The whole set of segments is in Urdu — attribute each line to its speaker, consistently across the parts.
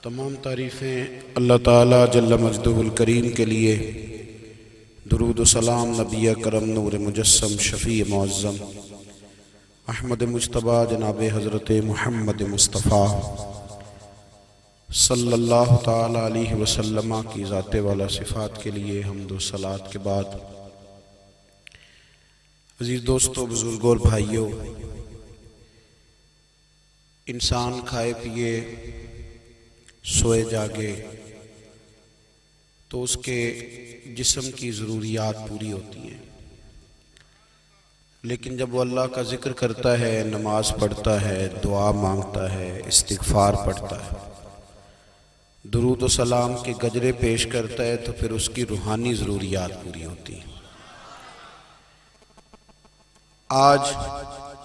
Speaker 1: تمام تعریفیں اللہ تعالیٰ جل مجدہ الکریم کے لیے، درود و سلام نبی کرم نور مجسم شفیع معظم احمد مجتبیٰ جناب حضرت محمد مصطفیٰ صلی اللہ تعالیٰ علیہ وسلم کی ذات والا صفات کے لیے حمد و صلوات کے بعد، عزیز دوستو، بزرگوں اور بھائیوں، انسان کھائے پیے سوئے جاگے تو اس کے جسم کی ضروریات پوری ہوتی ہیں، لیکن جب وہ اللہ کا ذکر کرتا ہے، نماز پڑھتا ہے، دعا مانگتا ہے، استغفار پڑھتا ہے، درود و سلام کے گجرے پیش کرتا ہے، تو پھر اس کی روحانی ضروریات پوری ہوتی ہیں۔ آج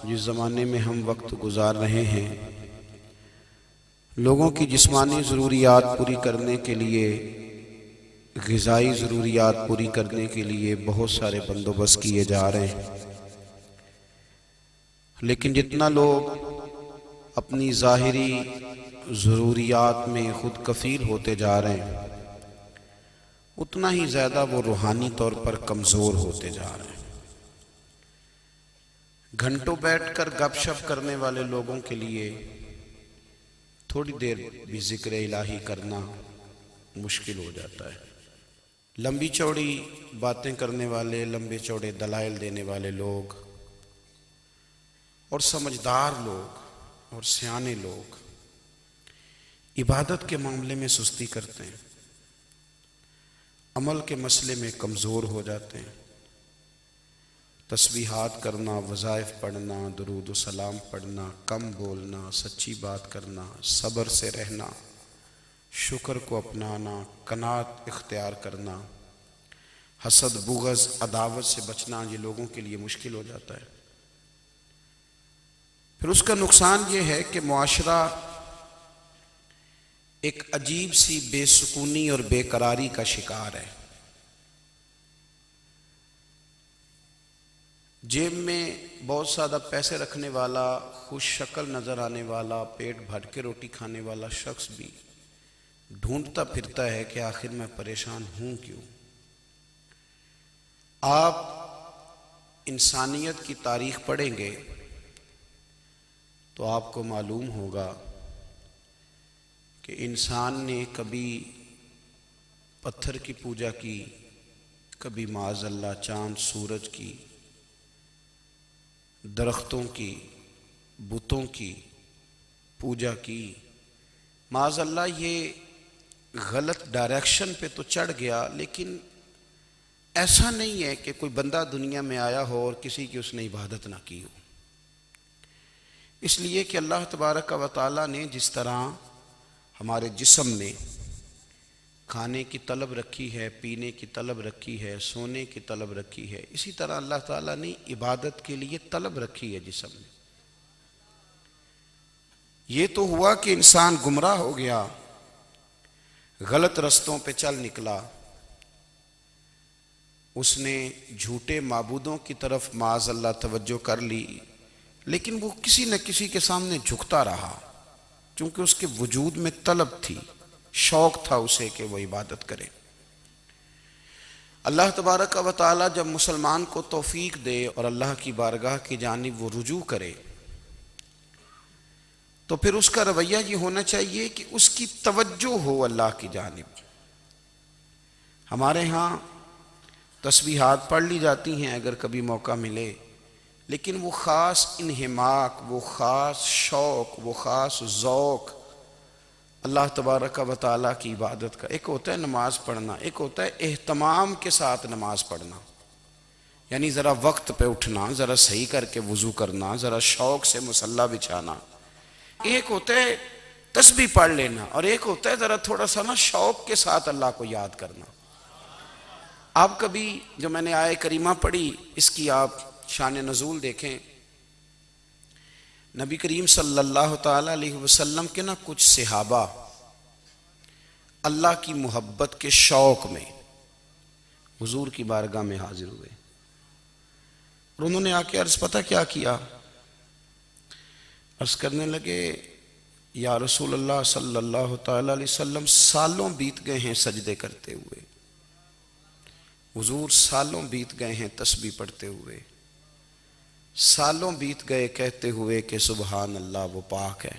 Speaker 1: جس زمانے میں ہم وقت گزار رہے ہیں، لوگوں کی جسمانی ضروریات پوری کرنے کے لیے، غذائی ضروریات پوری کرنے کے لیے بہت سارے بندوبست کیے جا رہے ہیں، لیکن جتنا لوگ اپنی ظاہری ضروریات میں خود کفیل ہوتے جا رہے ہیں، اتنا ہی زیادہ وہ روحانی طور پر کمزور ہوتے جا رہے ہیں۔ گھنٹوں بیٹھ کر گپ شپ کرنے والے لوگوں کے لیے تھوڑی دیر بھی ذکر الہی کرنا مشکل ہو جاتا ہے۔ لمبی چوڑی باتیں کرنے والے، لمبے چوڑے دلائل دینے والے لوگ اور سمجھدار لوگ اور سیانے لوگ عبادت کے معاملے میں سستی کرتے ہیں، عمل کے مسئلے میں کمزور ہو جاتے ہیں۔ تسبیحات کرنا، وظائف پڑھنا، درود و سلام پڑھنا، کم بولنا، سچی بات کرنا، صبر سے رہنا، شکر کو اپنانا، قناعت اختیار کرنا، حسد، بغض، عداوت سے بچنا، یہ لوگوں کے لیے مشکل ہو جاتا ہے۔ پھر اس کا نقصان یہ ہے کہ معاشرہ ایک عجیب سی بے سکونی اور بے قراری کا شکار ہے۔ جیب میں بہت زیادہ پیسے رکھنے والا، خوش شکل نظر آنے والا، پیٹ بھر کے روٹی کھانے والا شخص بھی ڈھونڈتا پھرتا ہے کہ آخر میں پریشان ہوں کیوں۔ آپ انسانیت کی تاریخ پڑھیں گے تو آپ کو معلوم ہوگا کہ انسان نے کبھی پتھر کی پوجا کی، کبھی معاذ اللہ چاند سورج کی، درختوں کی، بتوں کی پوجا کی۔ معاذ اللہ یہ غلط ڈائریکشن پہ تو چڑھ گیا، لیکن ایسا نہیں ہے کہ کوئی بندہ دنیا میں آیا ہو اور کسی کی اس نے عبادت نہ کی ہو۔ اس لیے کہ اللہ تبارک و تعالیٰ نے جس طرح ہمارے جسم میں کھانے کی طلب رکھی ہے، پینے کی طلب رکھی ہے، سونے کی طلب رکھی ہے، اسی طرح اللہ تعالیٰ نے عبادت کے لیے طلب رکھی ہے جسم میں۔ یہ تو ہوا کہ انسان گمراہ ہو گیا، غلط رستوں پہ چل نکلا، اس نے جھوٹے معبودوں کی طرف معاذ اللہ توجہ کر لی، لیکن وہ کسی نہ کسی کے سامنے جھکتا رہا، چونکہ اس کے وجود میں طلب تھی، شوق تھا اسے کہ وہ عبادت کرے۔ اللہ تبارک و تعالی جب مسلمان کو توفیق دے اور اللہ کی بارگاہ کی جانب وہ رجوع کرے، تو پھر اس کا رویہ یہ ہونا چاہیے کہ اس کی توجہ ہو اللہ کی جانب۔ ہمارے ہاں تسبیحات پڑھ لی جاتی ہیں اگر کبھی موقع ملے، لیکن وہ خاص انہماک، وہ خاص شوق، وہ خاص ذوق اللہ تبارک و تعالیٰ کی عبادت کا، ایک ہوتا ہے نماز پڑھنا، ایک ہوتا ہے اہتمام کے ساتھ نماز پڑھنا، یعنی ذرا وقت پہ اٹھنا، ذرا صحیح کر کے وضو کرنا، ذرا شوق سے مصلی بچھانا۔ ایک ہوتا ہے تسبیح پڑھ لینا، اور ایک ہوتا ہے ذرا تھوڑا سا نا شوق کے ساتھ اللہ کو یاد کرنا۔ آپ کبھی جو میں نے آیہ کریمہ پڑھی، اس کی آپ شان نزول دیکھیں، نبی کریم صلی اللہ تعالیٰ علیہ وسلم کے نا کچھ صحابہ اللہ کی محبت کے شوق میں حضور کی بارگاہ میں حاضر ہوئے، اور انہوں نے آ کے عرض پتہ کیا کیا؟ عرض کرنے لگے، یا رسول اللہ صلی اللہ تعالی علیہ وسلم سالوں بیت گئے ہیں سجدے کرتے ہوئے، حضور سالوں بیت گئے ہیں تسبیح پڑھتے ہوئے، سالوں بیت گئے کہتے ہوئے کہ سبحان اللہ وہ پاک ہے،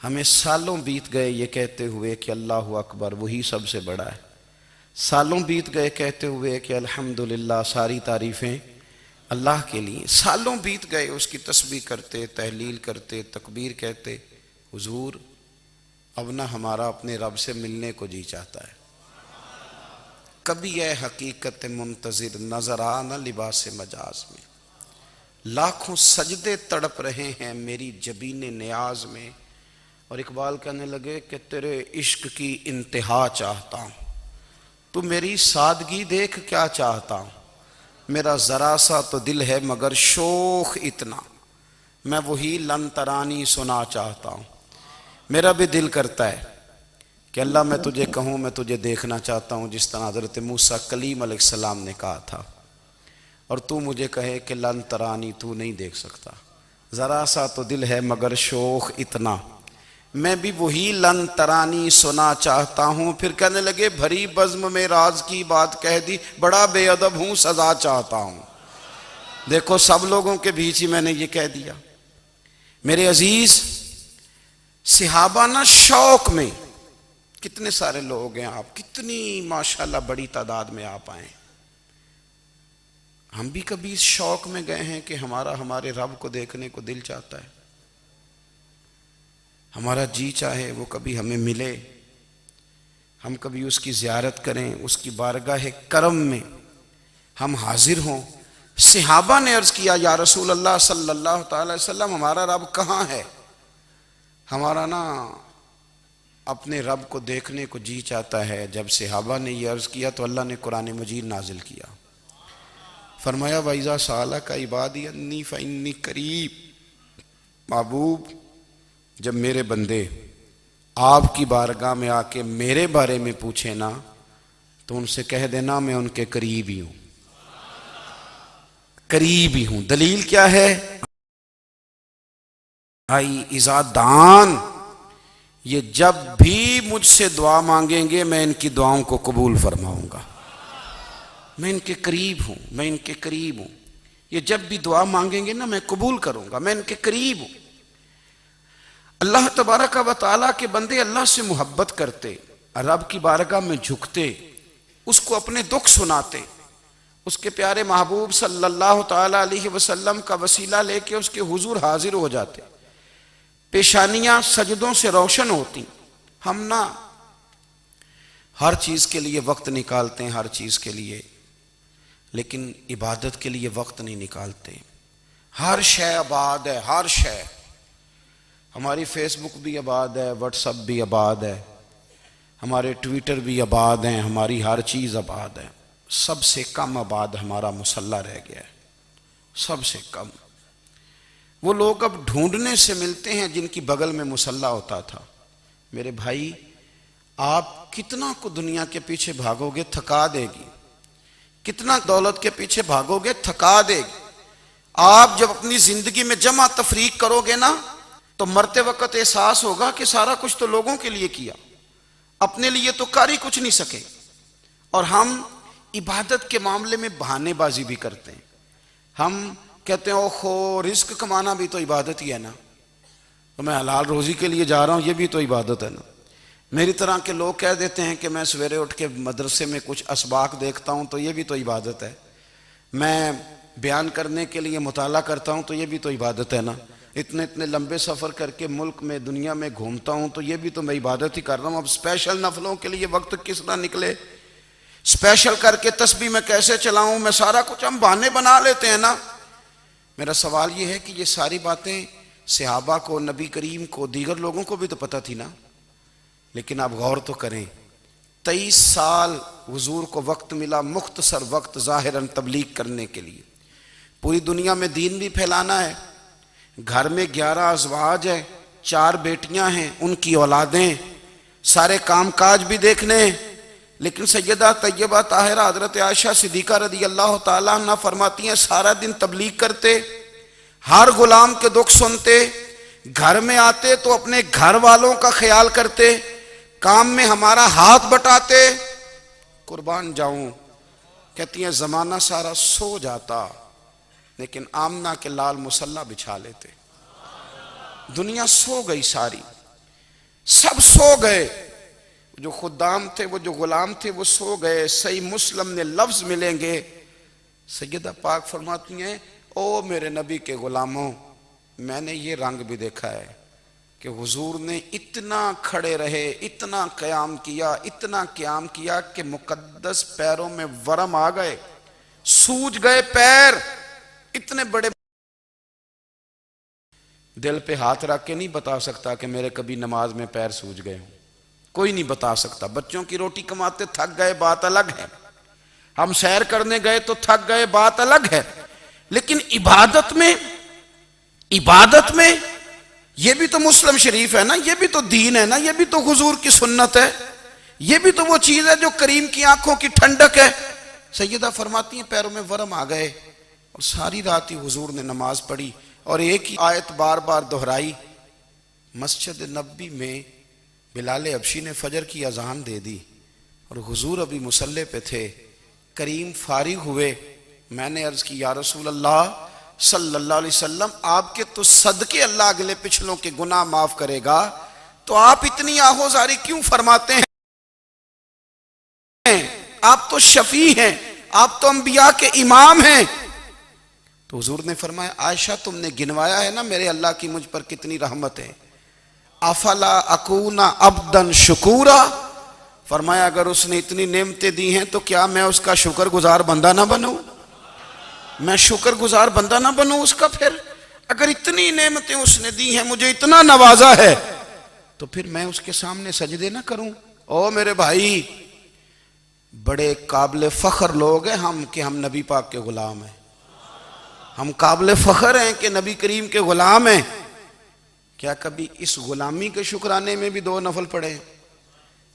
Speaker 1: ہمیں سالوں بیت گئے یہ کہتے ہوئے کہ اللہ اکبر وہی سب سے بڑا ہے، سالوں بیت گئے کہتے ہوئے کہ الحمدللہ ساری تعریفیں اللہ کے لیے، سالوں بیت گئے اس کی تسبیح کرتے، تحلیل کرتے، تکبیر کہتے۔ حضور اب نہ ہمارا اپنے رب سے ملنے کو جی چاہتا ہے، کبھی اے حقیقت منتظر نظر آ نہ لباس مجاز میں، لاکھوں سجدے تڑپ رہے ہیں میری جبین نیاز میں۔ اور اقبال کہنے لگے کہ تیرے عشق کی انتہا چاہتا ہوں، تو میری سادگی دیکھ کیا چاہتا ہوں، میرا ذرا سا تو دل ہے مگر شوخ اتنا، میں وہی لن ترانی سنا چاہتا ہوں۔ میرا بھی دل کرتا ہے کہ اللہ میں تجھے کہوں میں تجھے دیکھنا چاہتا ہوں، جس طرح حضرت موسیٰ کلیم علیہ السلام نے کہا تھا، اور تو مجھے کہے کہ لن ترانی تو نہیں دیکھ سکتا، ذرا سا تو دل ہے مگر شوخ اتنا، میں بھی وہی لن ترانی سنا چاہتا ہوں۔ پھر کہنے لگے بھری بزم میں راز کی بات کہہ دی، بڑا بے ادب ہوں سزا چاہتا ہوں۔ دیکھو سب لوگوں کے بیچ ہی میں نے یہ کہہ دیا۔ میرے عزیز صحابہ نا شوق میں، کتنے سارے لوگ ہیں آپ، کتنی ماشاءاللہ بڑی تعداد میں آپ آئیں، ہم بھی کبھی اس شوق میں گئے ہیں کہ ہمارے رب کو دیکھنے کو دل چاہتا ہے، ہمارا جی چاہے وہ کبھی ہمیں ملے، ہم کبھی اس کی زیارت کریں، اس کی بارگاہ کرم میں ہم حاضر ہوں۔ صحابہ نے عرض کیا یا رسول اللہ صلی اللہ تعالی وسلم ہمارا رب کہاں ہے؟ ہمارا نا اپنے رب کو دیکھنے کو جی چاہتا ہے۔ جب صحابہ نے یہ عرض کیا تو اللہ نے قرآن مجید نازل کیا، فرمایا وَإِذَا سَأَلَكَ عِبَادِي أَنِّي فَإِنِّي قَرِيبٌ، محبوب جب میرے بندے آپ کی بارگاہ میں آ کے میرے بارے میں پوچھیں نا تو ان سے کہہ دینا میں ان کے قریب ہی ہوں، قریب ہی ہوں۔ دلیل کیا ہے؟ بھائی اذا دان، یہ جب بھی مجھ سے دعا مانگیں گے میں ان کی دعاؤں کو قبول فرماؤں گا، میں ان کے قریب ہوں، میں ان کے قریب ہوں، یہ جب بھی دعا مانگیں گے نا میں قبول کروں گا، میں ان کے قریب ہوں۔ اللہ تبارک و تعالیٰ کے بندے اللہ سے محبت کرتے، رب کی بارگاہ میں جھکتے، اس کو اپنے دکھ سناتے، اس کے پیارے محبوب صلی اللہ تعالیٰ علیہ وسلم کا وسیلہ لے کے اس کے حضور حاضر ہو جاتے، پیشانیاں سجدوں سے روشن ہوتی۔ ہم نا ہر چیز کے لیے وقت نکالتے ہیں، ہر چیز کے لیے، لیکن عبادت کے لیے وقت نہیں نکالتے۔ ہر شے آباد ہے، ہر شے، ہماری فیس بک بھی آباد ہے، واٹس ایپ بھی آباد ہے، ہمارے ٹویٹر بھی آباد ہیں، ہماری ہر چیز آباد ہے، سب سے کم آباد ہمارا مصلی رہ گیا ہے، سب سے کم۔ وہ لوگ اب ڈھونڈنے سے ملتے ہیں جن کی بغل میں مصلی ہوتا تھا۔ میرے بھائی آپ کتنا کو دنیا کے پیچھے بھاگو گے تھکا دے گی، کتنا دولت کے پیچھے بھاگو گے تھکا دے گی۔ آپ جب اپنی زندگی میں جمع تفریق کرو گے نا تو مرتے وقت احساس ہوگا کہ سارا کچھ تو لوگوں کے لیے کیا، اپنے لیے تو کر ہی کچھ نہیں سکے۔ اور ہم عبادت کے معاملے میں بہانے بازی بھی کرتے ہیں، ہم کہتے ہیں اوہو رزق کمانا بھی تو عبادت ہی ہے نا، تو میں حلال روزی کے لیے جا رہا ہوں یہ بھی تو عبادت ہے نا۔ میری طرح کے لوگ کہہ دیتے ہیں کہ میں سویرے اٹھ کے مدرسے میں کچھ اسباق دیکھتا ہوں تو یہ بھی تو عبادت ہے، میں بیان کرنے کے لیے مطالعہ کرتا ہوں تو یہ بھی تو عبادت ہے نا، اتنے لمبے سفر کر کے ملک میں دنیا میں گھومتا ہوں تو یہ بھی تو میں عبادت ہی کر رہا ہوں۔ اب اسپیشل نفلوں کے لیے وقت کس طرح نکلے، اسپیشل کر کے تسبیح میں کیسے چلاؤں، میں سارا کچھ ہم بہانے بنا لیتے ہیں نا۔ میرا سوال یہ ہے کہ یہ ساری باتیں صحابہ کو، نبی کریم کو، دیگر لوگوں کو بھی تو پتہ تھی نا، لیکن آپ غور تو کریں 23 سال حضور کو وقت ملا، مختصر وقت ظاہراً تبلیغ کرنے کے لیے، پوری دنیا میں دین بھی پھیلانا ہے۔ گھر میں 11 ازواج ہیں، 4 بیٹیاں ہیں، ان کی اولادیں، سارے کام کاج بھی دیکھنے ہیں، لیکن سیدہ طیبہ طاہرہ حضرت عائشہ صدیقہ رضی اللہ تعالیٰ عنہ فرماتی ہیں سارا دن تبلیغ کرتے، ہر غلام کے دکھ سنتے، گھر میں آتے تو اپنے گھر والوں کا خیال کرتے، کام میں ہمارا ہاتھ بٹاتے۔ قربان جاؤں، کہتی ہیں زمانہ سارا سو جاتا لیکن آمنہ کے لال مصلی بچھا لیتے۔ دنیا سو گئی ساری، سب سو گئے، جو خدام تھے، وہ جو غلام تھے، وہ سو گئے۔ صحیح مسلم میں لفظ ملیں گے، سیدہ پاک فرماتی ہیں او میرے نبی کے غلاموں، میں نے یہ رنگ بھی دیکھا ہے کہ حضور نے اتنا کھڑے رہے، اتنا قیام کیا، اتنا قیام کیا کہ مقدس پیروں میں ورم آ گئے، سوج گئے پیر، اتنے بڑے۔ دل پہ ہاتھ رکھ کے نہیں بتا سکتا کہ میرے کبھی نماز میں پیر سوج گئے ہوں، کوئی نہیں بتا سکتا۔ بچوں کی روٹی کماتے تھک گئے بات الگ ہے، ہم سیر کرنے گئے تو تھک گئے بات الگ ہے، لیکن عبادت میں یہ بھی تو مسلم شریف ہے نا، یہ بھی تو دین ہے نا، یہ بھی تو حضور کی سنت ہے، یہ بھی تو وہ چیز ہے جو کریم کی آنکھوں کی ٹھنڈک ہے۔ سیدہ فرماتی ہیں پیروں میں ورم آ گئے، اور ساری رات ہی حضور نے نماز پڑھی اور ایک ہی آیت بار بار دہرائی۔ مسجد نبوی میں بلال حبشی نے فجر کی اذان دے دی اور حضور ابھی مصلی پہ تھے، کریم فارغ ہوئے۔ میں نے عرض کی یا رسول اللہ صلی اللہ علیہ وسلم، آپ کے تو صدقے اللہ اگلے پچھلوں کے گناہ معاف کرے گا، تو آپ اتنی آہوزاری کیوں فرماتے ہیں؟ آپ تو شفیع ہیں، آپ تو انبیاء کے امام ہیں۔ تو حضور نے فرمایا عائشہ تم نے گنوایا ہے نا میرے اللہ کی مجھ پر کتنی رحمت ہے، افلا اکون عبدا شکورا، فرمایا اگر اس نے اتنی نعمتیں دی ہیں تو کیا میں اس کا شکر گزار بندہ نہ بنوں؟ میں شکر گزار بندہ نہ بنوں اس کا؟ پھر اگر اتنی نعمتیں اس نے دی ہیں، مجھے اتنا نوازا ہے، تو پھر میں اس کے سامنے سجدے نہ کروں؟ او میرے بھائی، بڑے قابل فخر لوگ ہیں ہم کہ ہم نبی پاک کے غلام ہیں، ہم قابل فخر ہیں کہ نبی کریم کے غلام ہیں۔ کیا کبھی اس غلامی کے شکرانے میں بھی 2 نفل پڑھے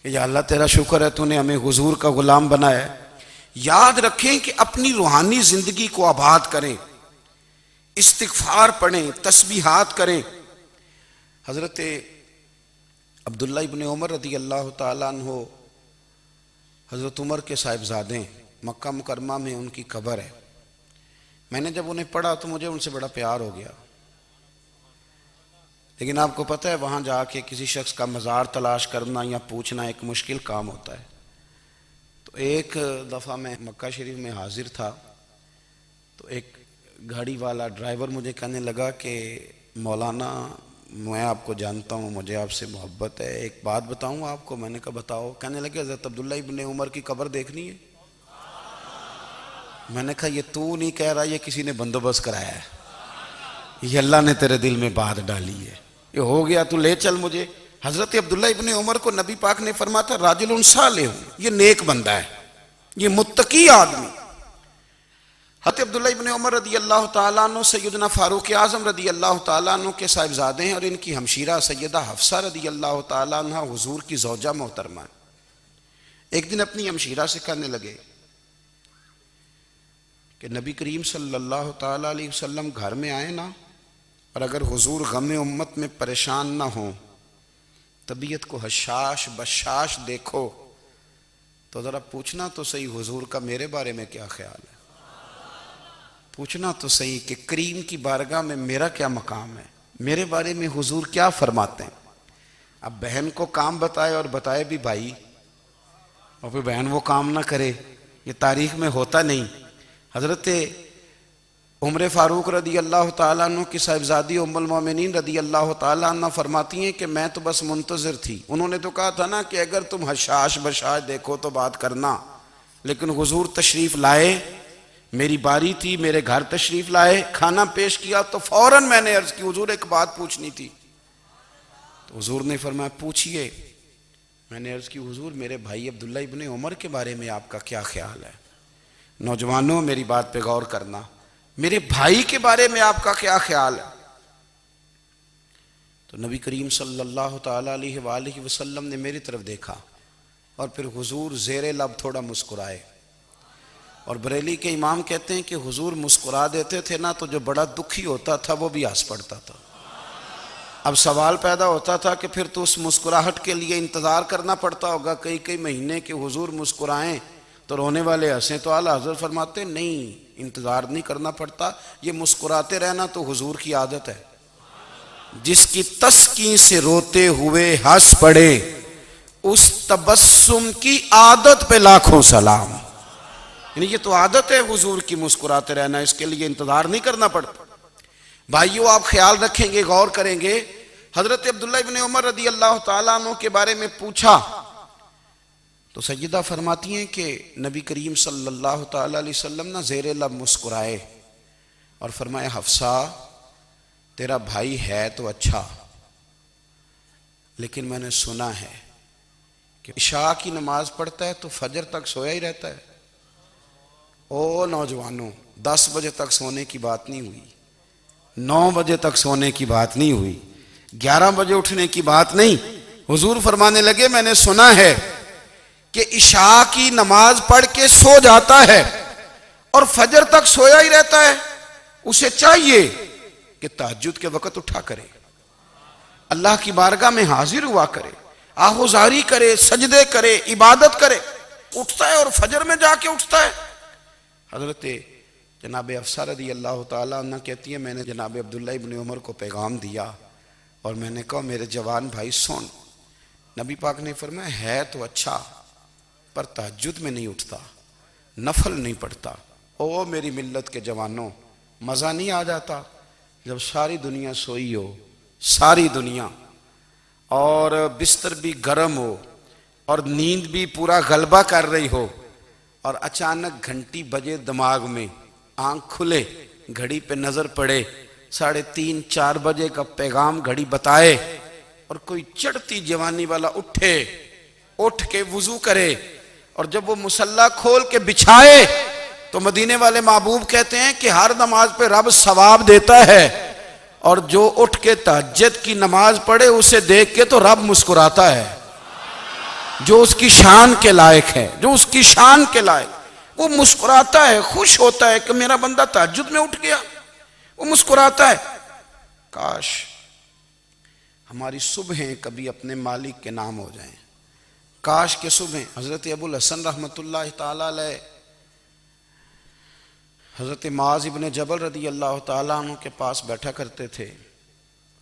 Speaker 1: کہ یا اللہ تیرا شکر ہے تو نے ہمیں حضور کا غلام بنایا ہے؟ یاد رکھیں کہ اپنی روحانی زندگی کو آباد کریں، استغفار پڑھیں، تسبیحات کریں۔ حضرت عبداللہ ابن عمر رضی اللہ تعالیٰ عنہ حضرت عمر کے صاحبزادے، مکہ مکرمہ میں ان کی قبر ہے۔ میں نے جب انہیں پڑھا تو مجھے ان سے بڑا پیار ہو گیا، لیکن آپ کو پتہ ہے وہاں جا کے کسی شخص کا مزار تلاش کرنا یا پوچھنا ایک مشکل کام ہوتا ہے۔ تو ایک دفعہ میں مکہ شریف میں حاضر تھا، تو ایک گاڑی والا ڈرائیور مجھے کہنے لگا کہ مولانا میں آپ کو جانتا ہوں، مجھے آپ سے محبت ہے، ایک بات بتاؤں آپ کو؟ میں نے کہا بتاؤ۔ کہنے لگے حضرت عبداللہ ابن عمر کی قبر دیکھنی ہے۔ میں نے کہا یہ تو نہیں کہہ رہا، یہ کسی نے بندوبست کرایا ہے، یہ اللہ نے تیرے دل میں بات ڈالی ہے، یہ ہو گیا تو لے چل مجھے۔ حضرت عبداللہ ابن عمر کو نبی پاک نے فرمایا تھا راجل صالح، یہ نیک بندہ ہے، یہ متقی آدمی۔ حضرت عبداللہ ابن عمر رضی اللہ تعالیٰ عنہ سیدنا فاروق اعظم رضی اللہ تعالیٰ عنہ کے صاحبزادے ہیں، اور ان کی ہمشیرہ سیدہ حفصہ رضی اللہ تعالیٰ عنہ حضور کی زوجہ محترمہ ہیں۔ ایک دن اپنی ہمشیرہ سے کہنے لگے کہ نبی کریم صلی اللہ تعالیٰ علیہ وسلم گھر میں آئے نا، اور اگر حضور غم امت میں پریشان نہ ہوں، طبیعت کو حشاش بشاش دیکھو، تو ذرا پوچھنا تو صحیح حضور کا میرے بارے میں کیا خیال ہے، پوچھنا تو صحیح کہ کریم کی بارگاہ میں میرا کیا مقام ہے، میرے بارے میں حضور کیا فرماتے ہیں۔ اب بہن کو کام بتائے اور بتائے بھی بھائی، اور پھر بہن وہ کام نہ کرے، یہ تاریخ میں ہوتا نہیں۔ حضرت عمر فاروق رضی اللہ تعالیٰ عنہ کی صاحبزادی ام المومنین رضی اللہ تعالیٰ عنہ فرماتی ہیں کہ میں تو بس منتظر تھی، انہوں نے تو کہا تھا نا کہ اگر تم حشاش بشاش دیکھو تو بات کرنا، لیکن حضور تشریف لائے، میری باری تھی، میرے گھر تشریف لائے، کھانا پیش کیا تو فوراً میں نے عرض کی حضور ایک بات پوچھنی تھی۔ تو حضور نے فرمایا پوچھئے۔ میں نے عرض کی حضور میرے بھائی عبداللہ ابن عمر کے بارے میں آپ کا کیا خیال ہے؟ نوجوانوں میری بات پہ غور کرنا، میرے بھائی کے بارے میں آپ کا کیا خیال ہے؟ تو نبی کریم صلی اللہ تعالیٰ علیہ وآلہ وسلم نے میری طرف دیکھا، اور پھر حضور زیر لب تھوڑا مسکرائے، اور بریلی کے امام کہتے ہیں کہ حضور مسکرا دیتے تھے نا تو جو بڑا دکھی ہوتا تھا وہ بھی ہنس پڑتا تھا۔ اب سوال پیدا ہوتا تھا کہ پھر تو اس مسکراہٹ کے لیے انتظار کرنا پڑتا ہوگا کئی کئی مہینے کہ حضور مسکرائیں تو رونے والے ہنسیں، تو اعلیٰ حضرت فرماتے نہیں، انتظار نہیں کرنا پڑتا، یہ مسکراتے رہنا تو حضور کی عادت ہے۔ جس کی تسکین سے روتے ہوئے ہنس پڑے اس تبسم کی عادت پہ لاکھوں سلام۔ یعنی یہ تو عادت ہے حضور کی مسکراتے رہنا، اس کے لیے انتظار نہیں کرنا پڑتا۔ بھائیو آپ خیال رکھیں گے، غور کریں گے، حضرت عبداللہ ابن عمر رضی اللہ تعالیٰ عنہ کے بارے میں پوچھا تو سیدہ فرماتی ہیں کہ نبی کریم صلی اللہ تعالیٰ علیہ وسلم نہ زیر لب مسکرائے اور فرمایا حفصہ تیرا بھائی ہے تو اچھا، لیکن میں نے سنا ہے کہ عشاء کی نماز پڑھتا ہے تو فجر تک سویا ہی رہتا ہے۔ او نوجوانوں، 10 بجے تک سونے کی بات نہیں ہوئی، 9 بجے تک سونے کی بات نہیں ہوئی، 11 بجے اٹھنے کی بات نہیں۔ حضور فرمانے لگے میں نے سنا ہے کہ عشاء کی نماز پڑھ کے سو جاتا ہے اور فجر تک سویا ہی رہتا ہے، اسے چاہیے کہ تہجد کے وقت اٹھا کرے، اللہ کی بارگاہ میں حاضر ہوا کرے، آہوزاری کرے، سجدے کرے، عبادت کرے، اٹھتا ہے اور فجر میں جا کے اٹھتا ہے۔ حضرت جناب حفصہ رضی اللہ تعالیٰ عنہ کہتی ہے میں نے جناب عبداللہ ابن عمر کو پیغام دیا اور میں نے کہا میرے جوان بھائی سن، نبی پاک نے فرمایا ہے تو اچھا پر تہجد میں نہیں اٹھتا، نفل نہیں پڑھتا۔ او میری ملت کے جوانوں، مزہ نہیں آ جاتا جب ساری دنیا سوئی ہو، ساری دنیا، اور بستر بھی گرم ہو اور نیند بھی پورا غلبہ کر رہی ہو، اور اچانک گھنٹی بجے دماغ میں، آنکھ کھلے، گھڑی پہ نظر پڑے، 3:30 4 بجے کا پیغام گھڑی بتائے، اور کوئی چڑھتی جوانی والا اٹھ کے وضو کرے، اور جب وہ مصلی کھول کے بچھائے تو مدینے والے محبوب کہتے ہیں کہ ہر نماز پہ رب ثواب دیتا ہے، اور جو اٹھ کے تہجد کی نماز پڑھے اسے دیکھ کے تو رب مسکراتا ہے، جو اس کی شان کے لائق ہے، جو اس کی شان کے لائق، وہ مسکراتا ہے، خوش ہوتا ہے کہ میرا بندہ تہجد میں اٹھ گیا، وہ مسکراتا ہے۔ کاش ہماری صبحیں کبھی اپنے مالک کے نام ہو جائیں، کاش کے صبح۔ حضرت ابو الحسن رحمۃ اللہ تعالیٰ علیہ حضرت معاذ ابن جبل رضی اللہ تعالیٰ عنہ کے پاس بیٹھا کرتے تھے،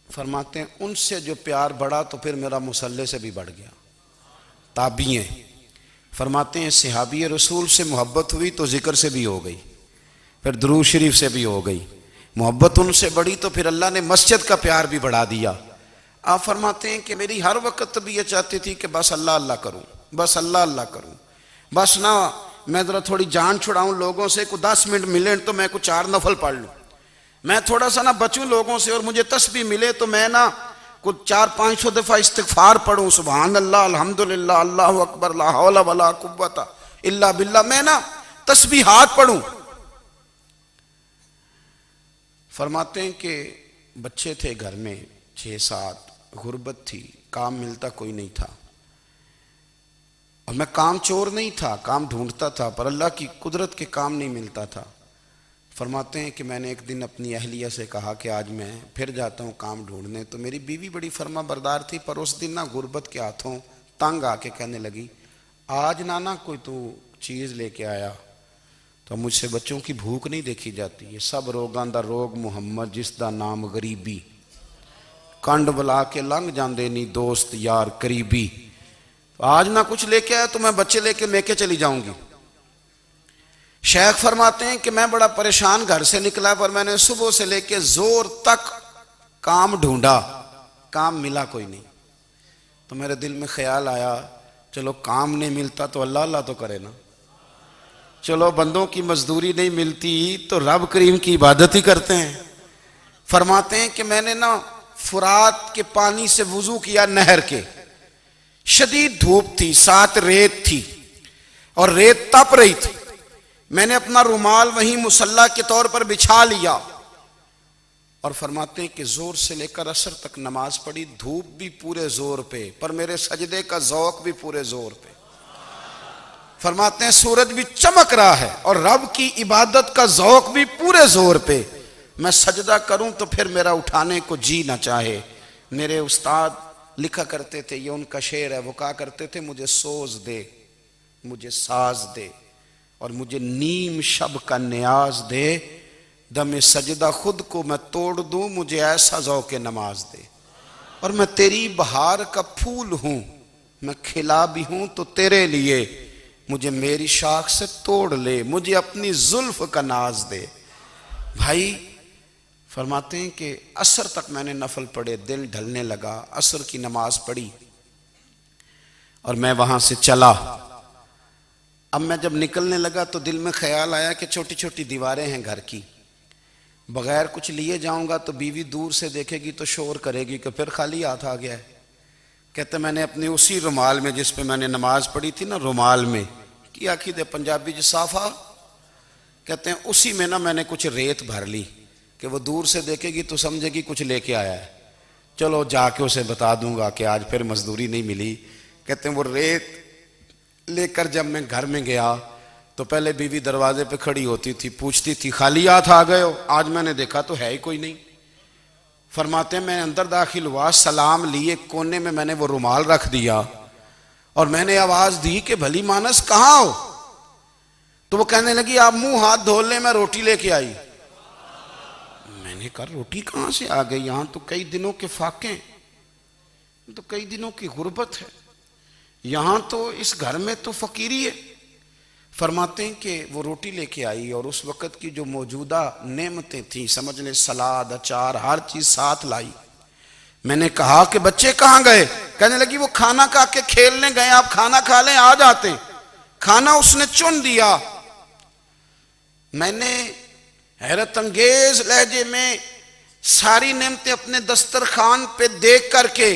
Speaker 1: فرماتے ہیں ان سے جو پیار بڑھا تو پھر میرا مصلی سے بھی بڑھ گیا۔ تابعی ہیں، فرماتے ہیں صحابی رسول سے محبت ہوئی تو ذکر سے بھی ہو گئی، پھر درود شریف سے بھی ہو گئی، محبت ان سے بڑھی تو پھر اللہ نے مسجد کا پیار بھی بڑھا دیا۔ آپ فرماتے ہیں کہ میری ہر وقت طبیعت چاہتی تھی کہ بس اللہ اللہ کروں، بس اللہ اللہ کروں، بس نہ میں ذرا تھوڑی جان چھڑاؤں لوگوں سے، کوئی 10 منٹ ملے تو میں کچھ 4 نفل پڑھ لوں، میں تھوڑا سا نہ بچوں لوگوں سے، اور مجھے تسبیح ملے تو میں نہ کچھ 400-500 دفعہ استغفار پڑھوں، سبحان اللہ، الحمدللہ، اللہ اکبر، لا حول ولا قوت الا باللہ، میں نہ تسبیحات پڑھوں۔ فرماتے ہیں کہ بچے تھے گھر میں 6-7، غربت تھی، کام ملتا کوئی نہیں تھا، اور میں کام چور نہیں تھا، کام ڈھونڈتا تھا، پر اللہ کی قدرت کے کام نہیں ملتا تھا۔ فرماتے ہیں کہ میں نے ایک دن اپنی اہلیہ سے کہا کہ آج میں پھر جاتا ہوں کام ڈھونڈنے، تو میری بیوی بڑی فرما بردار تھی، پر اس دن نہ غربت کے ہاتھوں تنگ آ کے کہنے لگی آج نانا کوئی تو چیز لے کے آیا، تو مجھ سے بچوں کی بھوک نہیں دیکھی جاتی، یہ سب روگاں دا روگ محمد جس دا نام غریبی، کنڈ بلا کے لنگ جاندے نہیں دوست یار قریبی، آج نہ کچھ لے کے آیا تو میں بچے لے کے میکے چلی جاؤں گی۔ شیخ فرماتے ہیں کہ میں بڑا پریشان گھر سے نکلا، پر میں نے صبح سے لے کے زور تک کام ڈھونڈا، کام ملا کوئی نہیں، تو میرے دل میں خیال آیا چلو کام نہیں ملتا تو اللہ اللہ تو کرے نا، چلو بندوں کی مزدوری نہیں ملتی تو رب کریم کی عبادت ہی کرتے ہیں۔ فرماتے ہیں کہ میں نے نا فرات کے پانی سے وضو کیا، نہر کے، شدید دھوپ تھی، ساتھ ریت تھی اور ریت تپ رہی تھی، میں نے اپنا رومال وہیں مصلی کے طور پر بچھا لیا، اور فرماتے ہیں کہ زور سے لے کر عصر تک نماز پڑھی، دھوپ بھی پورے زور پہ، پر میرے سجدے کا ذوق بھی پورے زور پہ۔ فرماتے ہیں سورج بھی چمک رہا ہے اور رب کی عبادت کا ذوق بھی پورے زور پہ، میں سجدہ کروں تو پھر میرا اٹھانے کو جی نہ چاہے، میرے استاد لکھا کرتے تھے، یہ ان کا شعر ہے، وہ کہا کرتے تھے مجھے سوز دے، مجھے ساز دے، اور مجھے نیم شب کا نیاز دے، دم سجدہ خود کو میں توڑ دوں، مجھے ایسا ذوق نماز دے۔ اور میں تیری بہار کا پھول ہوں، میں کھلا بھی ہوں تو تیرے لیے، مجھے میری شاخ سے توڑ لے، مجھے اپنی زلف کا ناز دے۔ بھائی فرماتے ہیں کہ عصر تک میں نے نفل پڑھے، دل ڈھلنے لگا، عصر کی نماز پڑھی اور میں وہاں سے چلا۔ اب میں جب نکلنے لگا تو دل میں خیال آیا کہ چھوٹی چھوٹی دیواریں ہیں گھر کی، بغیر کچھ لیے جاؤں گا تو بیوی دور سے دیکھے گی تو شور کرے گی کہ پھر خالی ہاتھ آ گیا ہے۔ کہتے میں نے اپنی اسی رومال میں جس پہ میں نے نماز پڑھی تھی نا، رومال میں کی آخی دے پنجابی جو صافہ کہتے ہیں، اسی میں نا میں نے کچھ ریت بھر لی کہ وہ دور سے دیکھے گی تو سمجھے گی کچھ لے کے آیا ہے، چلو جا کے اسے بتا دوں گا کہ آج پھر مزدوری نہیں ملی۔ کہتے ہیں وہ ریت لے کر جب میں گھر میں گیا تو پہلے بیوی دروازے پہ کھڑی ہوتی تھی، پوچھتی تھی خالی ہاتھ آ گئے ہو؟ آج میں نے دیکھا تو ہے ہی کوئی نہیں۔ فرماتے ہیں میں اندر داخل ہوا، سلام لیے، کونے میں میں نے وہ رومال رکھ دیا اور میں نے آواز دی کہ بھلی مانس کہاں ہو؟ تو وہ کہنے لگی آپ منہ ہاتھ دھو لیں، میں روٹی لے کے آئی۔ میں نے کہا روٹی کہاں سے آ گئی؟ یہاں تو کئی دنوں کے فاقے، تو کئی دنوں کی غربت ہے، یہاں تو اس گھر میں تو فقیری ہے۔ فرماتے ہیں کہ وہ روٹی لے کے آئی اور اس وقت کی جو موجودہ نعمتیں تھیں، سمجھ لیں سلاد، اچار، ہر چیز ساتھ لائی۔ میں نے کہا کہ بچے کہاں گئے؟ کہنے لگی وہ کھانا کھا کے کھیلنے گئے، آپ کھانا کھا لیں آ جاتے۔ کھانا اس نے چن دیا۔ میں نے حیرت انگیز لہجے میں ساری نعمتیں اپنے دسترخوان پہ دیکھ کر کے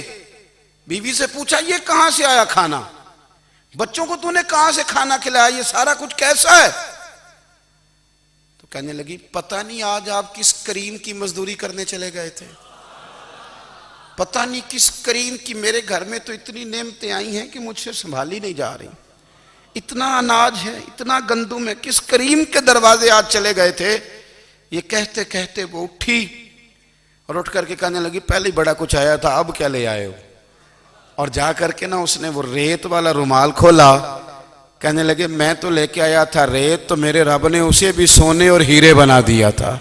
Speaker 1: بیوی سے پوچھا یہ کہاں سے آیا کھانا؟ بچوں کو تو نے کہاں سے کھانا کھلایا؟ یہ سارا کچھ کیسا ہے؟ تو کہنے لگی پتہ نہیں آج آپ کس کریم کی مزدوری کرنے چلے گئے تھے، پتہ نہیں کس کریم کی، میرے گھر میں تو اتنی نعمتیں آئی ہیں کہ مجھ سے سنبھالی نہیں جا رہی، اتنا اناج ہے، اتنا گندم ہے، کس کریم کے دروازے آج چلے گئے تھے؟ یہ کہتے کہتے وہ اٹھی اور اٹھ کر کے کہنے لگی پہلے بڑا کچھ آیا تھا، اب کیا لے آئے ہو؟ اور جا کر کے نا اس نے وہ ریت والا رومال کھولا، کہنے لگے میں تو لے کے آیا تھا ریت، تو میرے رب نے اسے بھی سونے اور ہیرے بنا دیا تھا۔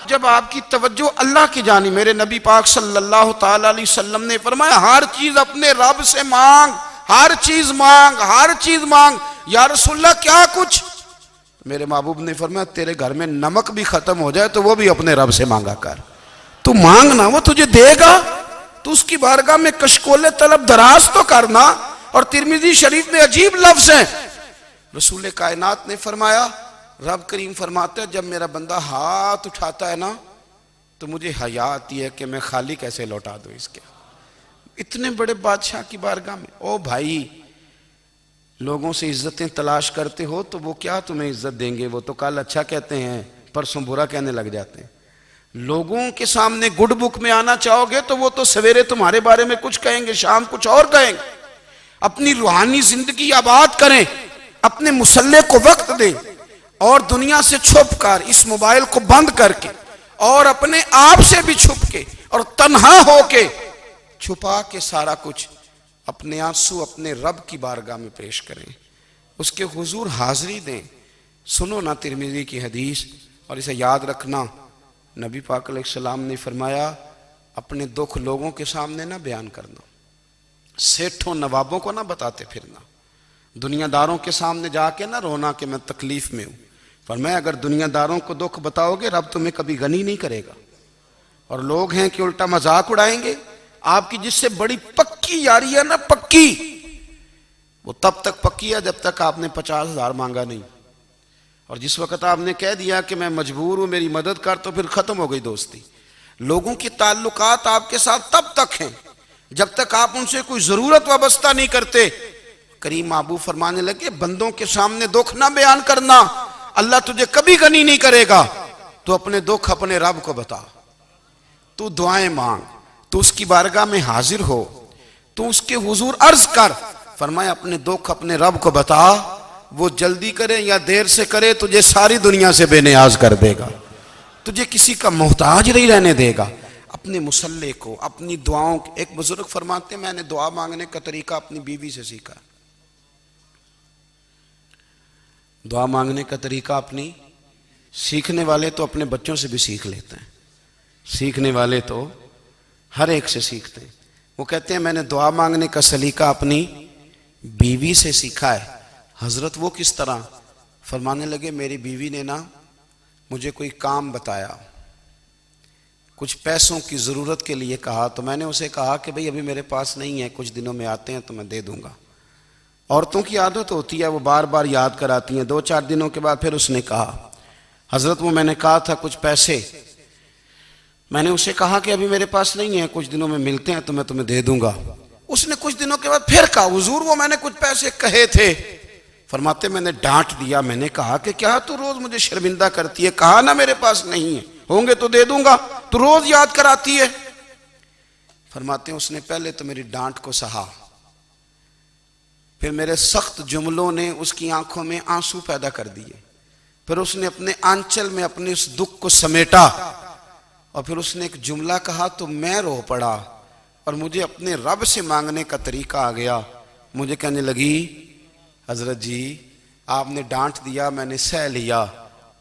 Speaker 1: جب آپ کی توجہ اللہ کی جانب، میرے نبی پاک صلی اللہ تعالی علیہ وسلم نے فرمایا ہر چیز اپنے رب سے مانگ، ہر چیز مانگ، ہر چیز مانگ۔ یا رسول اللہ کیا کچھ؟ میرے محبوب نے فرمایا تیرے گھر میں نمک بھی ختم ہو جائے تو وہ بھی اپنے رب سے مانگا کر، تو مانگنا وہ تجھے دے گا، تو اس کی بارگاہ میں کشکول طلب دراز تو کرنا۔ اور ترمذی شریف میں عجیب لفظ ہیں، رسول کائنات نے فرمایا، رب کریم فرماتا ہے جب میرا بندہ ہاتھ اٹھاتا ہے نا تو مجھے حیا آتی ہے کہ میں خالی کیسے لوٹا دوں اس کے، اتنے بڑے بادشاہ کی بارگاہ میں۔ او بھائی لوگوں سے عزتیں تلاش کرتے ہو تو وہ کیا تمہیں عزت دیں گے؟ وہ تو کل اچھا کہتے ہیں پرسوں برا کہنے لگ جاتے ہیں۔ لوگوں کے سامنے گڈ بک میں آنا چاہو گے تو وہ تو سویرے تمہارے بارے میں کچھ کہیں گے، شام کچھ اور کہیں گے۔ اپنی روحانی زندگی آباد کریں، اپنے مصلے کو وقت دیں، اور دنیا سے چھپ کر اس موبائل کو بند کر کے اور اپنے آپ سے بھی چھپ کے اور تنہا ہو کے چھپا کے سارا کچھ اپنے آنسو اپنے رب کی بارگاہ میں پیش کریں، اس کے حضور حاضری دیں۔ سنو نا ترمذی کی حدیث، اور اسے یاد رکھنا، نبی پاک علیہ السلام نے فرمایا اپنے دکھ لوگوں کے سامنے نہ بیان کرنا، سیٹھوں نوابوں کو نہ بتاتے پھرنا، دنیا داروں کے سامنے جا کے نہ رونا کہ میں تکلیف میں ہوں۔ فرمایا اگر دنیا داروں کو دکھ بتاؤ گے رب تمہیں کبھی غنی نہیں کرے گا، اور لوگ ہیں کہ الٹا مذاق اڑائیں گے۔ آپ کی جس سے بڑی پکی یاری ہے نا، پکی، وہ تب تک پکی ہے جب تک آپ نے 50,000 مانگا نہیں، اور جس وقت آپ نے کہہ دیا کہ میں مجبور ہوں میری مدد کر تو پھر ختم ہو گئی دوستی۔ لوگوں کی تعلقات آپ کے ساتھ تب تک ہیں جب تک آپ ان سے کوئی ضرورت وابستہ نہیں کرتے۔ کریم محبوب فرمانے لگے بندوں کے سامنے دکھ نہ بیان کرنا، اللہ تجھے کبھی غنی نہیں کرے گا۔ تو اپنے دکھ اپنے رب کو بتا، تو دعائیں مانگ، تو اس کی بارگاہ میں حاضر ہو، تو اس کے حضور عرض کر۔ فرمایا اپنے دکھ اپنے رب کو بتا، وہ جلدی کرے یا دیر سے کرے تجھے ساری دنیا سے بے نیاز کر دے گا، تجھے کسی کا محتاج نہیں رہنے دے گا۔ اپنے مسلح کو، اپنی دعاؤں کو. ایک بزرگ فرماتے ہیں میں نے دعا مانگنے کا طریقہ اپنی بیوی سے سیکھا. دعا مانگنے کا طریقہ اپنی، سیکھنے والے تو اپنے بچوں سے بھی سیکھ لیتے ہیں، سیکھنے والے تو ہر ایک سے سیکھتے ہیں. وہ کہتے ہیں میں نے دعا مانگنے کا سلیقہ اپنی بیوی سے سیکھا ہے. حضرت وہ کس طرح؟ فرمانے لگے میری بیوی نے نا مجھے کوئی کام بتایا، کچھ پیسوں کی ضرورت کے لیے کہا، تو میں نے اسے کہا کہ بھئی ابھی میرے پاس نہیں ہے، کچھ دنوں میں آتے ہیں تو میں دے دوں گا. عورتوں کی عادت ہوتی ہے وہ بار بار یاد کراتی ہیں. 2-4 دنوں کے بعد پھر اس نے کہا حضرت وہ میں نے کہا تھا کچھ پیسے، میں نے اسے کہا کہ ابھی میرے پاس نہیں ہے، کچھ دنوں میں ملتے ہیں تو میں تمہیں دے دوں گا. اس نے کچھ دنوں کے بعد پھر کہا حضور وہ میں نے کچھ پیسے کہے تھے. فرماتے میں نے ڈانٹ دیا، میں نے کہا کہ کیا تو روز مجھے شرمندہ کرتی ہے، کہا نا میرے پاس نہیں ہے، ہوں گے تو دے دوں گا، تو روز یاد کراتی ہے. فرماتے ہیں اس نے پہلے تو میری ڈانٹ کو سہا، پھر میرے سخت جملوں نے اس کی آنکھوں میں آنسو پیدا کر دیے، پھر اس نے اپنے آنچل میں اپنے اس دکھ کو سمیٹا، اور پھر اس نے ایک جملہ کہا تو میں رو پڑا اور مجھے اپنے رب سے مانگنے کا طریقہ آ گیا. مجھے کہنے لگی حضرت جی آپ نے ڈانٹ دیا میں نے سہ لیا،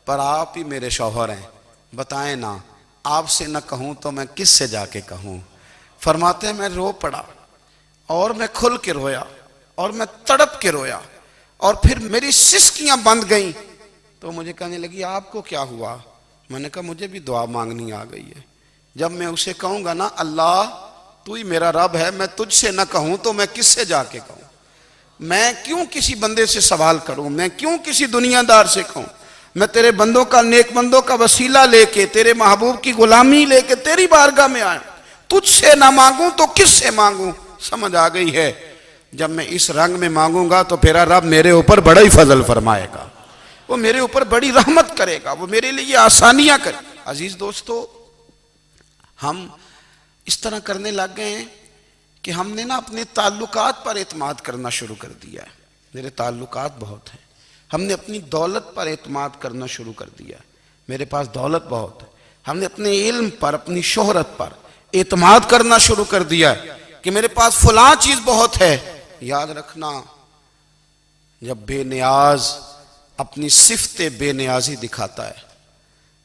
Speaker 1: پر آپ ہی میرے شوہر ہیں، بتائیں نا آپ سے نہ کہوں تو میں کس سے جا کے کہوں. فرماتے ہیں میں رو پڑا اور میں کھل کے رویا اور میں تڑپ کے رویا اور پھر میری سسکیاں بند گئیں. تو مجھے کہنے لگی آپ کو کیا ہوا؟ میں نے کہا مجھے بھی دعا مانگنی آ گئی ہے. جب میں اسے کہوں گا نا اللہ تو ہی میرا رب ہے، میں تجھ سے نہ کہوں تو میں کس سے جا کے کہوں؟ میں کیوں کسی بندے سے سوال کروں؟ میں کیوں کسی دنیا دار سے کہوں؟ میں تیرے بندوں کا، نیک بندوں کا وسیلہ لے کے، تیرے محبوب کی غلامی لے کے تیری بارگاہ میں آیا، تجھ سے نہ مانگوں تو کس سے مانگوں؟ سمجھ آ گئی ہے. جب میں اس رنگ میں مانگوں گا تو پھر رب میرے اوپر بڑا ہی فضل فرمائے گا، وہ میرے اوپر بڑی رحمت کرے گا، وہ میرے لیے آسانیاں کرے. عزیز دوستو ہم اس طرح کرنے لگ گئے ہیں کہ ہم نے نا اپنے تعلقات پر اعتماد کرنا شروع کر دیا ہے. میرے تعلقات بہت ہیں. ہم نے اپنی دولت پر اعتماد کرنا شروع کر دیا ہے، میرے پاس دولت بہت ہے. ہم نے اپنے علم پر، اپنی شہرت پر اعتماد کرنا شروع کر دیا ہے کہ میرے پاس فلاں چیز بہت ہے. یاد رکھنا جب بے نیاز اپنی صفت بے نیازی دکھاتا ہے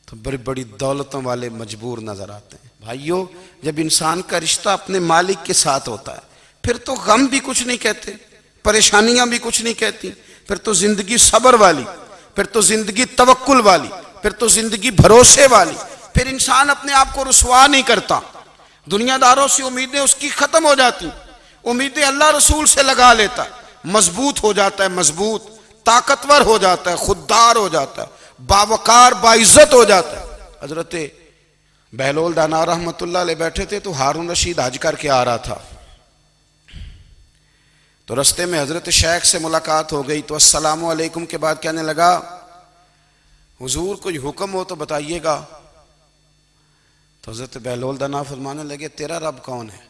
Speaker 1: تو بڑی بڑی دولتوں والے مجبور نظر آتے ہیں. بھائیو جب انسان کا رشتہ اپنے مالک کے ساتھ ہوتا ہے پھر تو غم بھی کچھ نہیں کہتے، پریشانیاں بھی کچھ نہیں کہتی، پھر تو زندگی صبر والی، پھر تو زندگی توکل والی، پھر تو زندگی بھروسے والی. پھر انسان اپنے آپ کو رسوا نہیں کرتا، دنیا داروں سے امیدیں اس کی ختم ہو جاتی، امیدیں اللہ رسول سے لگا لیتا ہے، مضبوط ہو جاتا ہے، مضبوط، طاقتور ہو جاتا ہے، خوددار ہو جاتا ہے، باوقار باعزت ہو جاتا ہے. حضرت بہلول دانا رحمت اللہ علیہ بیٹھے تھے تو ہارون رشید حج کر کے آ رہا تھا، تو رستے میں حضرت شیخ سے ملاقات ہو گئی تو السلام علیکم کے بعد کہنے لگا حضور کوئی حکم ہو تو بتائیے گا. تو حضرت بہلول دانا فرمانے لگے تیرا رب کون ہے؟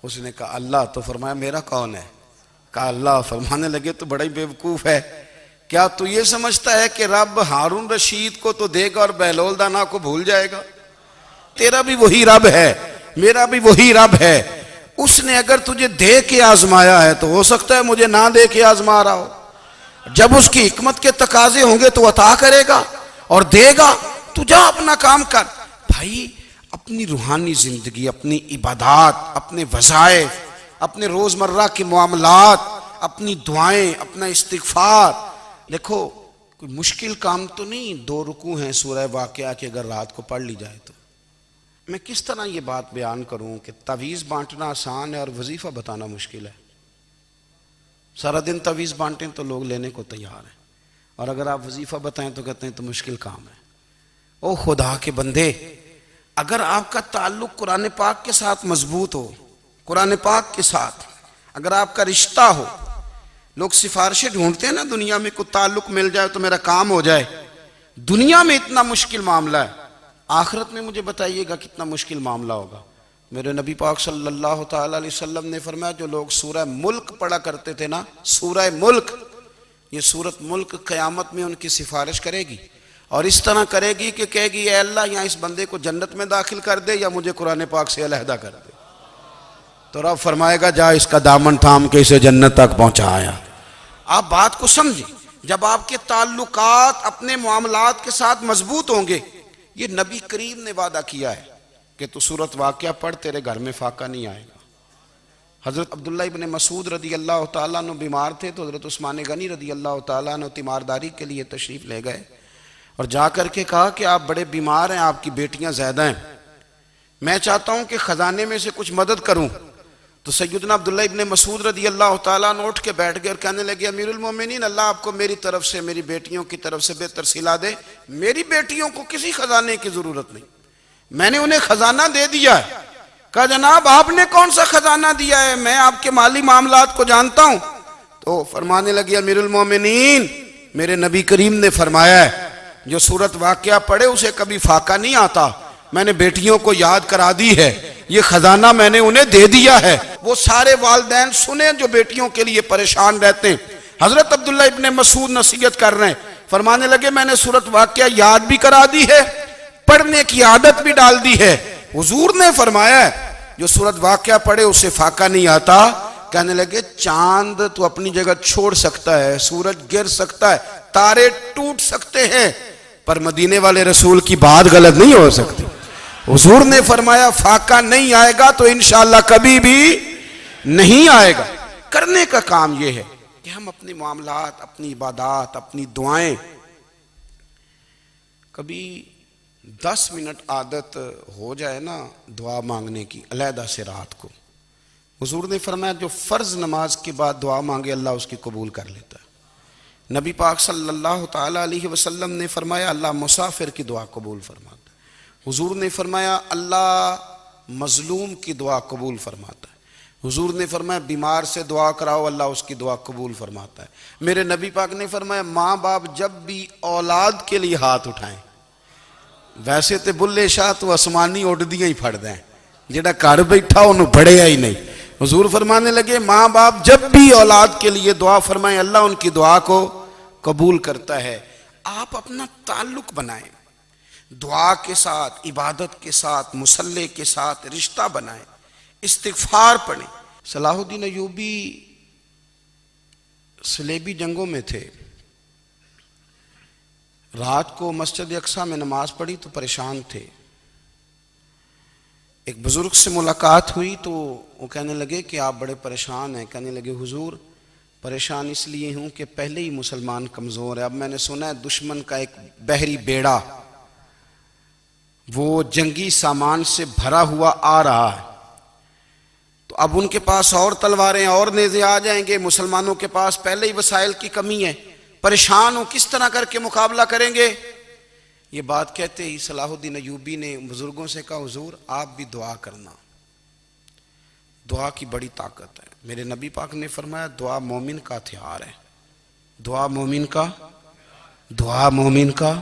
Speaker 1: اس نے کہا اللہ. تو فرمایا میرا کون ہے؟ کہا اللہ. فرمانے لگے تو بڑا ہی بیوقوف ہے، کیا تو یہ سمجھتا ہے کہ رب ہارون رشید کو تو دے گا اور بہلول دانا کو بھول جائے گا؟ تیرا بھی وہی رب ہے، میرا بھی وہی رب ہے. اس نے اگر تجھے دے کے آزمایا ہے تو ہو سکتا ہے مجھے نہ دے کے آزما رہا ہو. جب اس کی حکمت کے تقاضے ہوں گے تو عطا کرے گا اور دے گا. تو جا اپنا کام کر. بھائی اپنی روحانی زندگی، اپنی عبادات، اپنے وظائف، اپنے روزمرہ کے معاملات، اپنی دعائیں، اپنا استغفار. دیکھو کوئی مشکل کام تو نہیں، 2 رکوع ہیں سورہ واقعہ کہ اگر رات کو پڑھ لی جائے تو. میں کس طرح یہ بات بیان کروں کہ تعویذ بانٹنا آسان ہے اور وظیفہ بتانا مشکل ہے. سارا دن تعویذ بانٹیں تو لوگ لینے کو تیار ہیں، اور اگر آپ وظیفہ بتائیں تو کہتے ہیں تو مشکل کام ہے. او خدا کے بندے، اگر آپ کا تعلق قرآن پاک کے ساتھ مضبوط ہو، قرآن پاک کے ساتھ اگر آپ کا رشتہ ہو، لوگ سفارشیں ڈھونڈتے ہیں نا دنیا میں، کوئی تعلق مل جائے تو میرا کام ہو جائے. دنیا میں اتنا مشکل معاملہ ہے، آخرت میں مجھے بتائیے گا کتنا مشکل معاملہ ہوگا. میرے نبی پاک صلی اللہ تعالیٰ علیہ وسلم نے فرمایا جو لوگ سورہ ملک پڑھا کرتے تھے نا، سورہ ملک، یہ سورت ملک قیامت میں ان کی سفارش کرے گی. اور اس طرح کرے گی کہ کہے گی اے اللہ یہاں اس بندے کو جنت میں داخل کر دے یا مجھے قرآن پاک سے علیحدہ کر دے، تو رب فرمائے گا جا اس کا دامن تھام کے اسے جنت تک پہنچایا۔ آپ بات کو سمجھیں، جب آپ کے تعلقات اپنے معاملات کے ساتھ مضبوط ہوں گے، یہ نبی کریم نے وعدہ کیا ہے کہ تو سورت واقعہ پڑھ تیرے گھر میں فاقہ نہیں آئے گا۔ حضرت عبداللہ ابن مسعود رضی اللہ تعالیٰ عنہ بیمار تھے تو حضرت عثمان غنی رضی اللہ تعالیٰ عنہ تیمارداری کے لیے تشریف لے گئے اور جا کر کے کہا کہ آپ بڑے بیمار ہیں، آپ کی بیٹیاں زیادہ ہیں، میں چاہتا ہوں کہ خزانے میں سے کچھ مدد کروں۔ تو سیدنا عبداللہ ابن مسعود رضی اللہ تعالیٰ عنہ اٹھ کے بیٹھ گئے اور کہنے لگے امیر المومنین، اللہ آپ کو میری طرف سے میری بیٹیوں کی طرف سے بہتر صلہ دے، میری بیٹیوں کو کسی خزانے کی ضرورت نہیں، میں نے انہیں خزانہ دے دیا ہے۔ کہا جناب آپ نے کون سا خزانہ دیا ہے، میں آپ کے مالی معاملات کو جانتا ہوں۔ تو فرمانے لگے امیر المومنین، میرے نبی کریم نے فرمایا ہے جو سورت واقعہ پڑھے اسے کبھی فاقہ نہیں آتا، میں نے بیٹیوں کو یاد کرا دی ہے، یہ خزانہ میں نے انہیں دے دیا ہے۔ وہ سارے والدین سنیں جو بیٹیوں کے لیے پریشان رہتے ہیں۔ حضرت عبداللہ ابن مسعود نصیحت کر رہے ہیں، فرمانے لگے میں نے سورت واقعہ یاد بھی کرا دی ہے، پڑھنے کی عادت بھی ڈال دی ہے۔ حضور نے فرمایا ہے جو سورت واقعہ پڑھے اسے فاقہ نہیں آتا۔ کہنے لگے چاند تو اپنی جگہ چھوڑ سکتا ہے، سورج گر سکتا ہے، تارے ٹوٹ سکتے ہیں، پر مدینے والے رسول کی بات غلط نہیں ہو سکتی۔ حضور نے فرمایا فاقہ نہیں آئے گا تو انشاءاللہ کبھی بھی نہیں آئے گا۔ کرنے کا کام یہ ہے کہ ہم اپنے معاملات، اپنی عبادات، اپنی دعائیں کبھی 10 منٹ عادت ہو جائے نا دعا مانگنے کی علیحدہ سے رات کو۔ حضور نے فرمایا جو فرض نماز کے بعد دعا مانگے اللہ اس کی قبول کر لیتا ہے۔ نبی پاک صلی اللہ تعالیٰ علیہ وسلم نے فرمایا اللہ مسافر کی دعا قبول فرماتا ہے۔ حضور نے فرمایا اللہ مظلوم کی دعا قبول فرماتا ہے۔ حضور نے فرمایا بیمار سے دعا کراؤ اللہ اس کی دعا قبول فرماتا ہے۔ میرے نبی پاک نے فرمایا ماں باپ جب بھی اولاد کے لیے ہاتھ اٹھائیں، ویسے تے بلے شاہ تو آسمانی اڈ دیاں ہی پھڑ دیں، جڑا گھر بیٹھا انہوں بڑھیا ہی نہیں۔ حضور فرمانے لگے ماں باپ جب بھی اولاد کے لیے دعا فرمائیں اللہ ان کی دعا کو قبول کرتا ہے۔ آپ اپنا تعلق بنائیں، دعا کے ساتھ، عبادت کے ساتھ، مصلی کے ساتھ رشتہ بنائیں، استغفار پڑھیں۔ صلاح الدین ایوبی صلیبی جنگوں میں تھے، رات کو مسجد اقصیٰ میں نماز پڑھی تو پریشان تھے۔ ایک بزرگ سے ملاقات ہوئی تو وہ کہنے لگے کہ آپ بڑے پریشان ہیں۔ کہنے لگے حضور پریشان اس لیے ہوں کہ پہلے ہی مسلمان کمزور ہے، اب میں نے سنا ہے دشمن کا ایک بحری بیڑا وہ جنگی سامان سے بھرا ہوا آ رہا ہے، تو اب ان کے پاس اور تلواریں اور نیزے آ جائیں گے، مسلمانوں کے پاس پہلے ہی وسائل کی کمی ہے، پریشان ہوں کس طرح کر کے مقابلہ کریں گے۔ یہ بات کہتے ہی صلاح الدین ایوبی نے بزرگوں سے کہا حضور آپ بھی دعا کرنا، دعا کی بڑی طاقت ہے۔ میرے نبی پاک نے فرمایا دعا مومن کا ہتھیار ہے، دعا مومن کا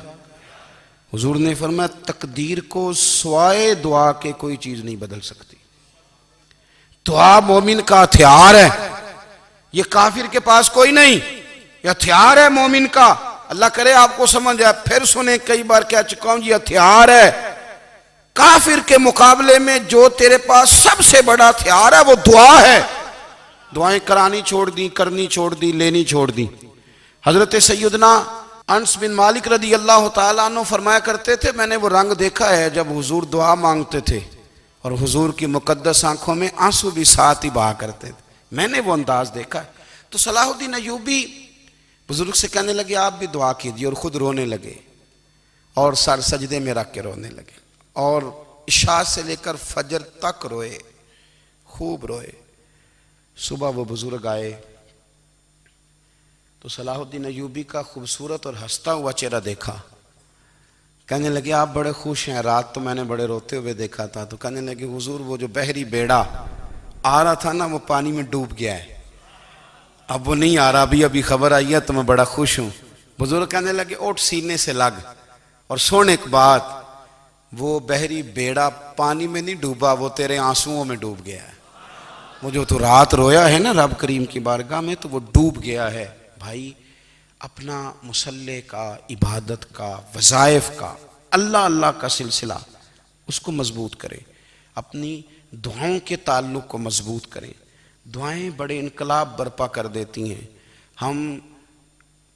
Speaker 1: حضور نے فرمایا تقدیر کو سوائے دعا کے کوئی چیز نہیں بدل سکتی، دعا مومن کا ہتھیار ہے، یہ کافر کے پاس کوئی نہیں، یہ ہتھیار ہے مومن کا۔ اللہ کرے آپ کو سمجھ آئے، پھر سنیں کئی بار کہہ چکا ہوں یہ ہتھیار ہے، کافر کے مقابلے میں جو تیرے پاس سب سے بڑا ہتھیار ہے وہ دعا ہے۔ دعائیں کرانی چھوڑ دی، کرنی چھوڑ دی، لینی چھوڑ دی۔ حضرت سیدنا انس بن مالک رضی اللہ تعالیٰ عنہ فرمایا کرتے تھے میں نے وہ رنگ دیکھا ہے جب حضور دعا مانگتے تھے اور حضور کی مقدس آنکھوں میں آنسو بھی ساتھ ہی بہا کرتے تھے، میں نے وہ انداز دیکھا ہے۔ تو صلاح الدین ایوبی بزرگ سے کہنے لگے آپ بھی دعا کیجیے، اور خود رونے لگے اور سر سجدے میں رکھ کے رونے لگے، اور عشاء سے لے کر فجر تک روئے، خوب روئے۔ صبح وہ بزرگ آئے تو صلاح الدین ایوبی کا خوبصورت اور ہنستا ہوا چہرہ دیکھا، کہنے لگے آپ بڑے خوش ہیں، رات تو میں نے بڑے روتے ہوئے دیکھا تھا۔ تو کہنے لگے حضور وہ جو بحری بیڑا آ رہا تھا نا وہ پانی میں ڈوب گیا ہے، اب وہ نہیں آ رہا، ابھی خبر آئی ہے تو میں بڑا خوش ہوں۔ بزرگ کہنے لگے اٹھ سینے سے لگ، اور سن ایک بات، وہ بحری بیڑا پانی میں نہیں ڈوبا، وہ تیرے آنسوؤں میں ڈوب گیا ہے۔ وہ جو تو رات رویا ہے نا رب کریم کی بارگاہ میں تو وہ ڈوب گیا ہے۔ بھائی اپنا مصلی کا، عبادت کا، وظائف کا، اللہ اللہ کا سلسلہ اس کو مضبوط کریں، اپنی دعاؤں کے تعلق کو مضبوط کریں۔ دعائیں بڑے انقلاب برپا کر دیتی ہیں۔ ہم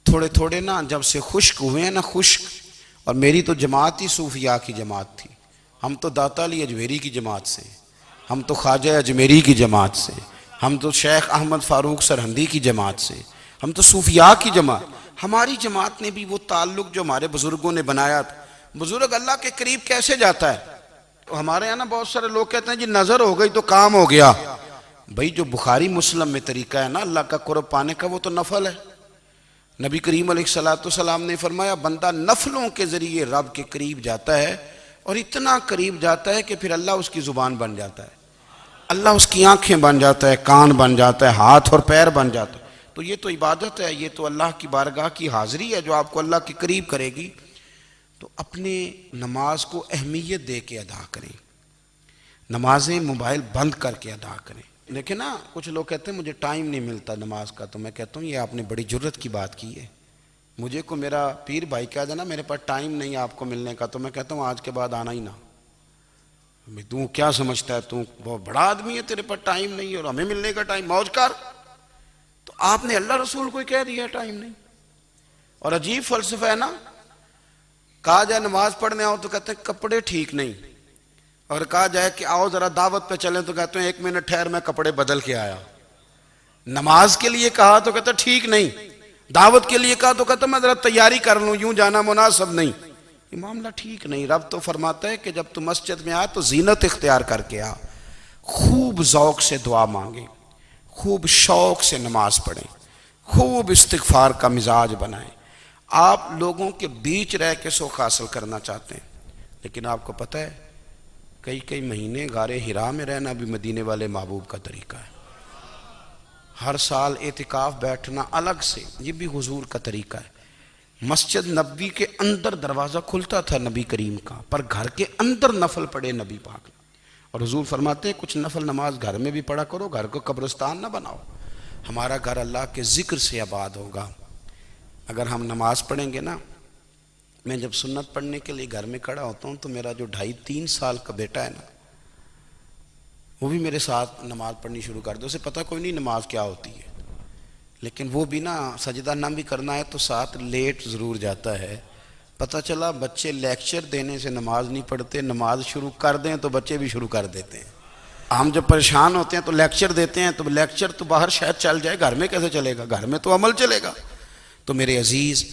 Speaker 1: تھوڑے تھوڑے نا جب سے خشک ہوئے ہیں نا، خشک، اور میری تو جماعت ہی صوفیاء کی جماعت تھی، ہم تو داتا علی اجمیری کی جماعت سے، ہم تو خواجہ اجمیری کی جماعت سے، ہم تو شیخ احمد فاروق سرہندی کی جماعت سے، ہم تو صوفیاء کی جماعت۔ ہماری جماعت نے بھی وہ تعلق جو ہمارے بزرگوں نے بنایا تھا۔ بزرگ اللہ کے قریب کیسے جاتا ہے؟ ہمارے یہاں نا بہت سارے لوگ کہتے ہیں جی نظر ہو گئی تو کام ہو گیا۔ بھئی جو بخاری مسلم میں طریقہ ہے نا اللہ کا قرب پانے کا، وہ تو نفل ہے۔ نبی کریم علیہ السلام نے فرمایا بندہ نفلوں کے ذریعے رب کے قریب جاتا ہے، اور اتنا قریب جاتا ہے کہ پھر اللہ اس کی زبان بن جاتا ہے، اللہ اس کی آنکھیں بن جاتا ہے، کان بن جاتا ہے، ہاتھ اور پیر بن جاتا ہے۔ تو یہ تو عبادت ہے، یہ تو اللہ کی بارگاہ کی حاضری ہے جو آپ کو اللہ کے قریب کرے گی۔ تو اپنے نماز کو اہمیت دے کے ادا کریں، نمازیں موبائل بند کر کے ادا کریں۔ لیکن نا کچھ لوگ کہتے ہیں مجھے ٹائم نہیں ملتا نماز کا، تو میں کہتا ہوں یہ آپ نے بڑی جرت کی بات کی ہے۔ مجھے کو میرا پیر بھائی کہا جائے نا میرے پاس ٹائم نہیں آپ کو ملنے کا، تو میں کہتا ہوں آج کے بعد آنا ہی نہ۔ تو کیا سمجھتا ہے، تو بہت بڑا آدمی ہے، تیرے پاس ٹائم نہیں ہے اور ہمیں ملنے کا ٹائم، موج کر۔ تو آپ نے اللہ رسول کو ہی کہہ دیا ٹائم نہیں۔ اور عجیب فلسفہ ہے نا، کہا جائے نماز پڑھنے آؤ تو کہتے ہیں کپڑے ٹھیک نہیں، اور کہا جائے کہ آؤ ذرا دعوت پہ چلیں تو کہتے ہیں 1 منٹ ٹھہر میں کپڑے بدل کے آیا۔ نماز کے لیے کہا تو کہتا ٹھیک نہیں، دعوت کے لیے کہا تو کہتا میں ذرا تیاری کر لوں، یوں جانا مناسب نہیں۔ یہ معاملہ ٹھیک نہیں۔ رب تو فرماتا ہے کہ جب تو مسجد میں آ تو زینت اختیار کر کے آ، خوب ذوق سے دعا مانگیں، خوب شوق سے نماز پڑھیں، خوب استغفار کا مزاج بنائیں۔ آپ لوگوں کے بیچ رہ کے سوکھ حاصل کرنا چاہتے ہیں، لیکن آپ کو پتہ ہے کئی مہینے غار حرا میں رہنا بھی مدینے والے محبوب کا طریقہ ہے۔ ہر سال اعتکاف بیٹھنا الگ سے، یہ بھی حضور کا طریقہ ہے۔ مسجد نبوی کے اندر دروازہ کھلتا تھا نبی کریم کا، پر گھر کے اندر نفل پڑے نبی پاک، اور حضور فرماتے ہیں کچھ نفل نماز گھر میں بھی پڑھا کرو، گھر کو قبرستان نہ بناؤ۔ ہمارا گھر اللہ کے ذکر سے آباد ہوگا اگر ہم نماز پڑھیں گے نا۔ میں جب سنت پڑھنے کے لیے گھر میں کھڑا ہوتا ہوں تو میرا جو 2.5-3 سال کا بیٹا ہے نا، وہ بھی میرے ساتھ نماز پڑھنی شروع کر دے۔ اسے پتہ کوئی نہیں نماز کیا ہوتی ہے، لیکن وہ بھی نا سجدہ نہ بھی کرنا ہے تو ساتھ لیٹ ضرور جاتا ہے۔ پتہ چلا بچے لیکچر دینے سے نماز نہیں پڑھتے، نماز شروع کر دیں تو بچے بھی شروع کر دیتے ہیں۔ ہم جب پریشان ہوتے ہیں تو لیکچر دیتے ہیں، تو لیکچر تو باہر شاید چل جائے، گھر میں کیسے چلے گا؟ گھر میں تو عمل چلے گا۔ تو میرے عزیز،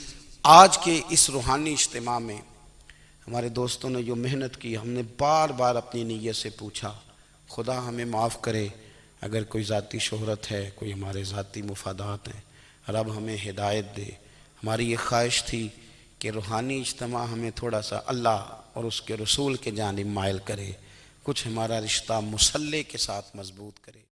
Speaker 1: آج کے اس روحانی اجتماع میں ہمارے دوستوں نے جو محنت کی، ہم نے بار بار اپنی نیت سے پوچھا خدا ہمیں معاف کرے اگر کوئی ذاتی شہرت ہے، کوئی ہمارے ذاتی مفادات ہیں، رب ہمیں ہدایت دے۔ ہماری یہ خواہش تھی کہ روحانی اجتماع ہمیں تھوڑا سا اللہ اور اس کے رسول کے جانب مائل کرے، کچھ ہمارا رشتہ مصلی کے ساتھ مضبوط کرے۔